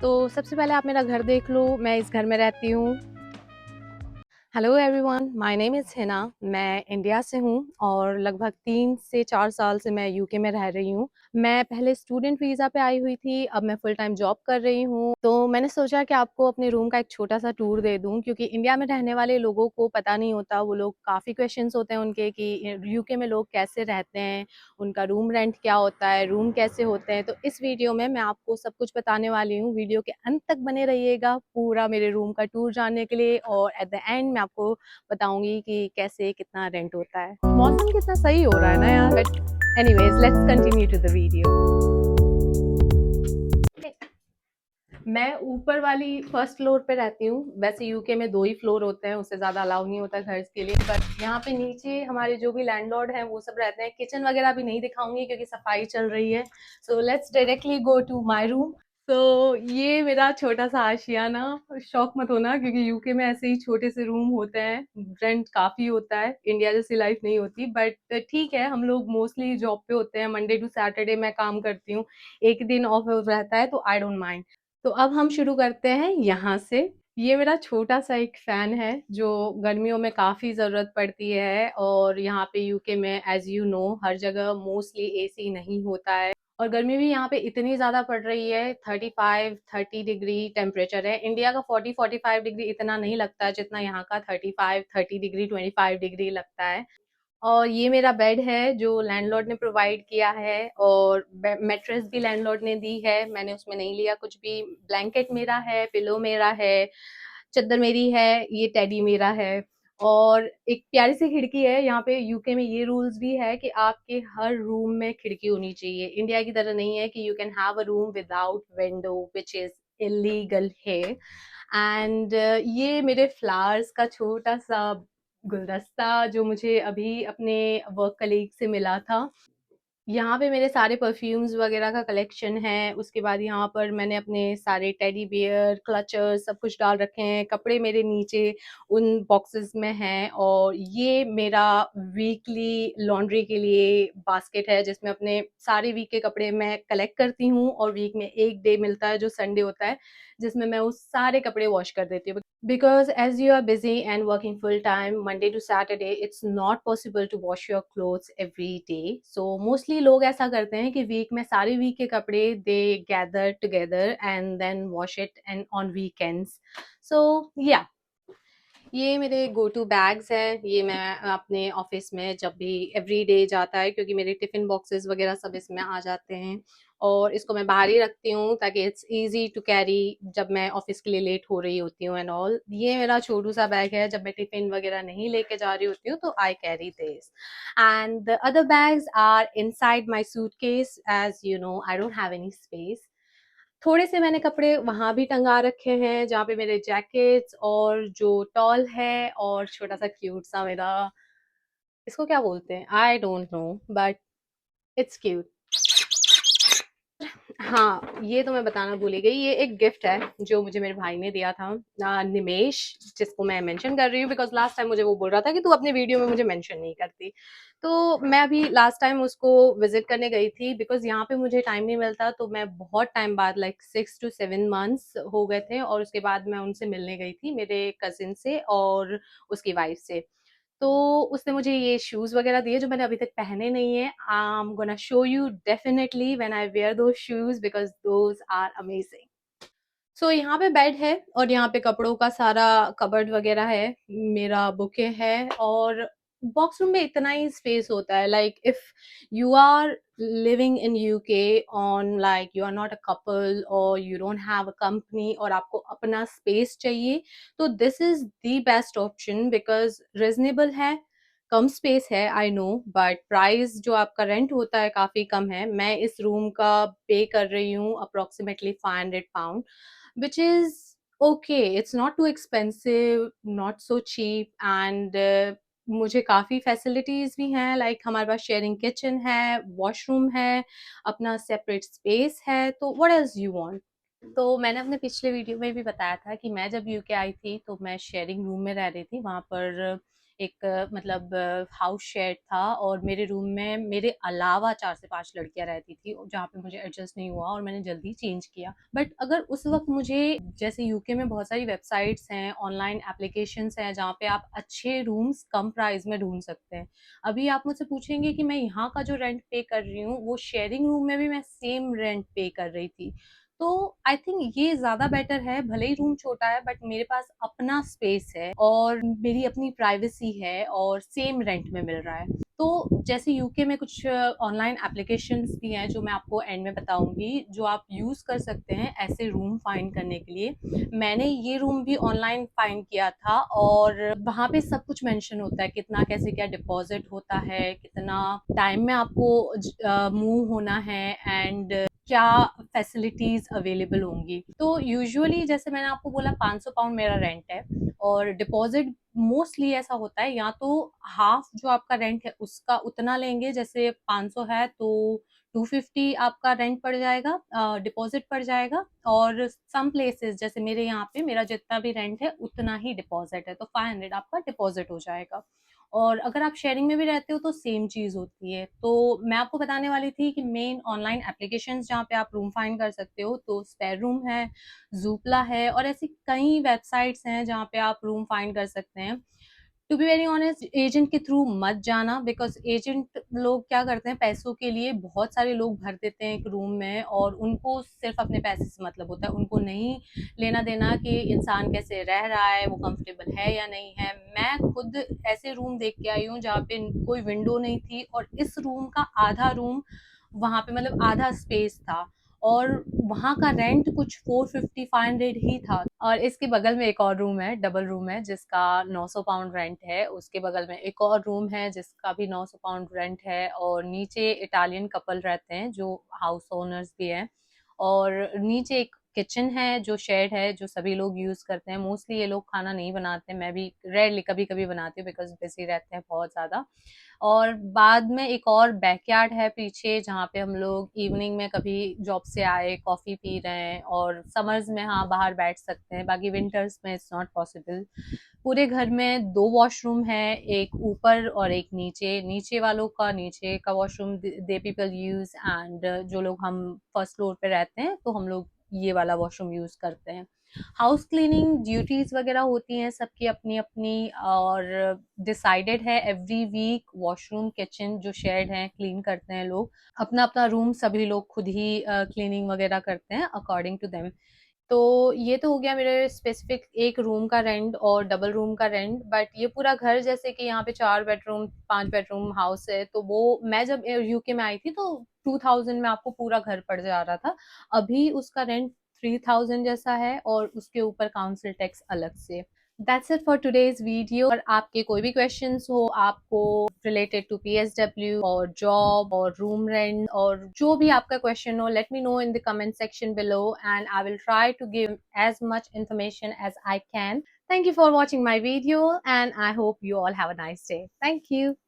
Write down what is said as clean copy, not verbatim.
तो सबसे पहले आप मेरा घर देख लो, मैं इस घर में रहती हूँ। Hello everyone, my name is Hina. मैं इंडिया से हूँ और लगभग 3 से 4 साल से मैं यूके में रह रही हूँ। मैं पहले स्टूडेंट वीज़ा पे आई हुई थी, अब मैं फुल टाइम जॉब कर रही हूँ। तो मैंने सोचा कि आपको अपने रूम का एक छोटा-सा टूर दे दूँ, क्योंकि इंडिया में रहने वाले लोगों को पता नहीं होता, वो लोग काफ़ी क्वेश्चंस होते हैं उनके कि यूके में लोग कैसे रहते हैं, उनका रूम रेंट क्या होता है, रूम कैसे होते हैं। तो इस वीडियो में मैं आपको सब कुछ बताने वाली हूँ। वीडियो के अंत तक बने रहिएगा पूरा मेरे रूम का टूर जानने के लिए, और एट द एंड मैं आपको बताऊंगी कि कैसे कितना रेंट होता है। मौसम कितना सही हो रहा है ना यार। But anyways, let's continue to the video. मैं ऊपर वाली फर्स्ट फ्लोर पे रहती हूँ। वैसे यूके में 2 ही फ्लोर होते हैं, उससे ज़्यादा अलाउ नहीं होता घर के लिए। बट यहाँ पे नीचे हमारे जो भी लैंडलॉर्ड हैं वो सब रहते हैं। किचन वगैरह भी नहीं दिखाऊंगी क्योंकि सफाई चल रही है। So let's directly go to my room. तो ये मेरा छोटा सा आशियाना। शौक मत होना, क्योंकि यूके में ऐसे ही छोटे से रूम होते हैं, रेंट काफ़ी होता है, इंडिया जैसी लाइफ नहीं होती। बट ठीक है, हम लोग मोस्टली जॉब पे होते हैं। मंडे टू सैटरडे मैं काम करती हूँ, एक दिन ऑफ रहता है, तो आई डोंट माइंड। तो अब हम शुरू करते हैं यहाँ से। ये मेरा छोटा सा एक फैन है जो गर्मियों में काफ़ी ज़रूरत पड़ती है, और यहाँ पे यूके में एज यू नो हर जगह मोस्टली एसी नहीं होता है। और गर्मी भी यहाँ पे इतनी ज़्यादा पड़ रही है, 35-30 डिग्री टेम्परेचर है। इंडिया का 40-45 डिग्री इतना नहीं लगता है जितना यहाँ का 35-30 डिग्री 25 डिग्री लगता है। और ये मेरा बेड है जो लैंडलॉर्ड ने प्रोवाइड किया है, और मैट्रेस भी लैंडलॉर्ड ने दी है, मैंने उसमें नहीं लिया कुछ भी। ब्लैंकेट मेरा है, पिलो मेरा है, चद्दर मेरी है, ये टेडी मेरा है। और एक प्यारी सी खिड़की है। यहाँ पे यूके में ये रूल्स भी है कि आपके हर रूम में खिड़की होनी चाहिए। इंडिया की तरह नहीं है कि you can have a room without window, which is illegal है। एंड ये मेरे फ्लावर्स का छोटा सा गुलदस्ता जो मुझे अभी अपने वर्क कलीग से मिला था। यहाँ पे मेरे सारे परफ्यूम्स वगैरह का कलेक्शन है। उसके बाद यहाँ पर मैंने अपने सारे टेडी बियर, क्लचर्स सब कुछ डाल रखे हैं। कपड़े मेरे नीचे उन बॉक्सेस में हैं। और ये मेरा वीकली लॉन्ड्री के लिए बास्केट है, जिसमें अपने सारे वीक के कपड़े मैं कलेक्ट करती हूँ, और वीक में एक डे मिलता है जो संडे होता है, जिसमें मैं उस सारे कपड़े वॉश कर देती हूँ। Because as you are busy and working full time, Monday to Saturday, it's not possible to wash your clothes every day. So mostly लोग ऐसा करते हैं कि वीक में सारे वीक के कपड़े they gather together and then wash it and on weekends. So yeah, ये मेरे गो टू बैग्स हैं। ये मैं अपने ऑफिस में जब भी एवरी डे जाता है, क्योंकि मेरे टिफिन बॉक्सेस वगैरह सब इसमें आ जाते हैं। और इसको मैं बाहर ही रखती हूँ ताकि इट्स इजी टू कैरी जब मैं ऑफिस के लिए लेट हो रही होती हूँ एंड ऑल। ये मेरा छोटू सा बैग है, जब मैं टिफिन वगैरह नहीं लेके जा रही होती हूँ तो I carry this. And the other bags are inside my suitcase, as you know I don't have any space. थोड़े से मैंने कपड़े वहाँ भी टंगा रखे हैं जहाँ पे मेरे जैकेट्स और जो टॉल है, और छोटा सा क्यूट सा मेरा, इसको क्या बोलते हैं I don't know, but it's cute. हाँ, ये तो मैं बताना भूल ही गई। ये एक गिफ्ट है जो मुझे मेरे भाई ने दिया था, निमेश, जिसको मैं मेंशन कर रही हूँ बिकॉज लास्ट टाइम मुझे वो बोल रहा था कि तू अपने वीडियो में मुझे मेंशन नहीं करती। तो मैं अभी लास्ट टाइम उसको विजिट करने गई थी, बिकॉज यहाँ पे मुझे टाइम नहीं मिलता। तो मैं बहुत टाइम बाद, लाइक 6 to 7 months हो गए थे, और उसके बाद मैं उनसे मिलने गई थी, मेरे कजिन से और उसकी वाइफ से। तो उसने मुझे ये शूज़ वगैरह दिए जो मैंने अभी तक पहने नहीं है। I am gonna show you definitely when I wear those shoes because those are amazing. So यहाँ पे बेड है, और यहाँ पे कपड़ों का सारा कबर्ड वगैरह है, मेरा बुके है। और बॉक्स रूम में इतना ही स्पेस होता है। Like if you are living in UK on, like you are not a couple or you don't have a company or आपको अपना स्पेस चाहिए, तो this is the best option because reasonable है। कम स्पेस है I know, but price जो आपका rent होता है काफी कम है। मैं इस रूम का पे कर रही हूँ approximately £500, which is okay. It's not too expensive, not so cheap, and मुझे काफ़ी फैसिलिटीज़ भी हैं। लाइक हमारे पास शेयरिंग किचन है, वॉशरूम है, अपना सेपरेट स्पेस है। तो व्हाट एल्स यू वांट। तो मैंने अपने पिछले वीडियो में भी बताया था कि मैं जब यूके आई थी तो मैं शेयरिंग रूम में रह रही थी। वहाँ पर एक मतलब हाउस शेयर था और मेरे रूम में मेरे अलावा 4 से 5 लड़कियाँ रहती थी, जहाँ पे मुझे एडजस्ट नहीं हुआ और मैंने जल्दी चेंज किया। बट अगर उस वक़्त मुझे, जैसे यूके में बहुत सारी वेबसाइट्स हैं, ऑनलाइन एप्लीकेशंस हैं, जहाँ पे आप अच्छे रूम्स कम प्राइस में ढूँढ सकते हैं। अभी आप मुझसे पूछेंगे कि मैं यहाँ का जो रेंट पे कर रही हूँ, वो शेयरिंग रूम में भी मैं सेम रेंट पे कर रही थी। तो आई थिंक ये ज़्यादा बेटर है, भले ही रूम छोटा है बट मेरे पास अपना स्पेस है और मेरी अपनी प्राइवेसी है और सेम रेंट में मिल रहा है। तो जैसे यूके में कुछ ऑनलाइन एप्लीकेशंस भी हैं जो मैं आपको एंड में बताऊंगी, जो आप यूज़ कर सकते हैं ऐसे रूम फाइंड करने के लिए। मैंने ये रूम भी ऑनलाइन फाइंड किया था और वहाँ पे सब कुछ मेंशन होता है, कितना कैसे क्या डिपॉजिट होता है, कितना टाइम में आपको मूव होना है एंड क्या फैसिलिटीज अवेलेबल होंगी। तो यूजुअली जैसे मैंने आपको बोला 500 पाउंड मेरा रेंट है और डिपॉजिट मोस्टली ऐसा होता है, या तो हाफ जो आपका रेंट है उसका उतना लेंगे, जैसे 500 है तो 250 आपका रेंट पड़ जाएगा, डिपॉजिट पड़ जाएगा। और सम प्लेसेस जैसे मेरे यहाँ पे मेरा जितना भी रेंट है उतना ही डिपॉजिट है, तो 500 आपका डिपॉजिट हो जाएगा। और अगर आप शेयरिंग में भी रहते हो तो सेम चीज़ होती है। तो मैं आपको बताने वाली थी कि मेन ऑनलाइन एप्लीकेशंस जहाँ पे आप रूम फाइंड कर सकते हो, तो स्पेयर रूम है, ज़ूपला है और ऐसी कई वेबसाइट्स हैं जहाँ पे आप रूम फाइंड कर सकते हैं। To be very honest, agent के थ्रू मत जाना, बिकॉज एजेंट लोग क्या करते हैं, पैसों के लिए बहुत सारे लोग भर देते हैं एक रूम में और उनको सिर्फ अपने पैसे से मतलब होता है, उनको नहीं लेना देना कि इंसान कैसे रह रहा है, वो कंफर्टेबल है या नहीं है। मैं खुद ऐसे रूम देख के आई हूँ जहाँ पे कोई विंडो नहीं थी और इस रूम का आधा रूम वहां पे मतलब आधा स्पेस था और वहाँ का रेंट कुछ 450 500 ही था। और इसके बगल में एक और रूम है, डबल रूम है, जिसका 900 पाउंड रेंट है। उसके बगल में एक और रूम है जिसका भी 900 पाउंड रेंट है और नीचे इटालियन कपल रहते हैं जो हाउस ओनर्स भी हैं। और नीचे एक किचन है जो शेड है, जो सभी लोग यूज करते हैं। मोस्टली ये लोग खाना नहीं बनाते, मैं भी रेयरली कभी कभी बनाती हूँ बिकॉज बिजी रहते हैं बहुत ज्यादा। और बाद में एक और बैकयार्ड है पीछे, जहाँ पे हम लोग इवनिंग में कभी जॉब से आए कॉफी पी रहे हैं और समर्स में हाँ बाहर बैठ सकते हैं, बाकी विंटर्स में इट्स नॉट पॉसिबल। पूरे घर में 2 वॉशरूम है, एक ऊपर और एक नीचे। नीचे वालों का नीचे का washroom they people use and जो लोग हम फर्स्ट फ्लोर पे रहते हैं तो हम लोग ये वाला वॉशरूम यूज करते हैं। हाउस क्लीनिंग ड्यूटीज वगैरह होती हैं सबकी अपनी अपनी, और डिसाइडेड है एवरी वीक वॉशरूम किचन जो शेयर्ड हैं क्लीन करते हैं लोग। अपना अपना रूम सभी लोग खुद ही क्लीनिंग वगैरह करते हैं अकॉर्डिंग टू देम। तो ये तो हो गया मेरे स्पेसिफिक एक रूम का रेंट और डबल रूम का रेंट। बट ये पूरा घर, जैसे कि यहाँ पे 4 बेडरूम 5 बेडरूम हाउस है, तो वो मैं जब यूके में आई थी तो 2000 में आपको पूरा घर पड़ जा रहा था। अभी उसका रेंट 3000 जैसा है और उसके ऊपर काउंसिल टैक्स अलग से। That's it for today's video. और आपके कोई भी क्वेश्चंस हो आपको रिलेटेड टू पीएसडब्ल्यू और जॉब और रूम रेंट और जो भी आपका क्वेश्चन हो, let me know in the comment section below and I will try to give as much information as I can. Thank you for watching my video and I hope you all have a nice day. Thank you.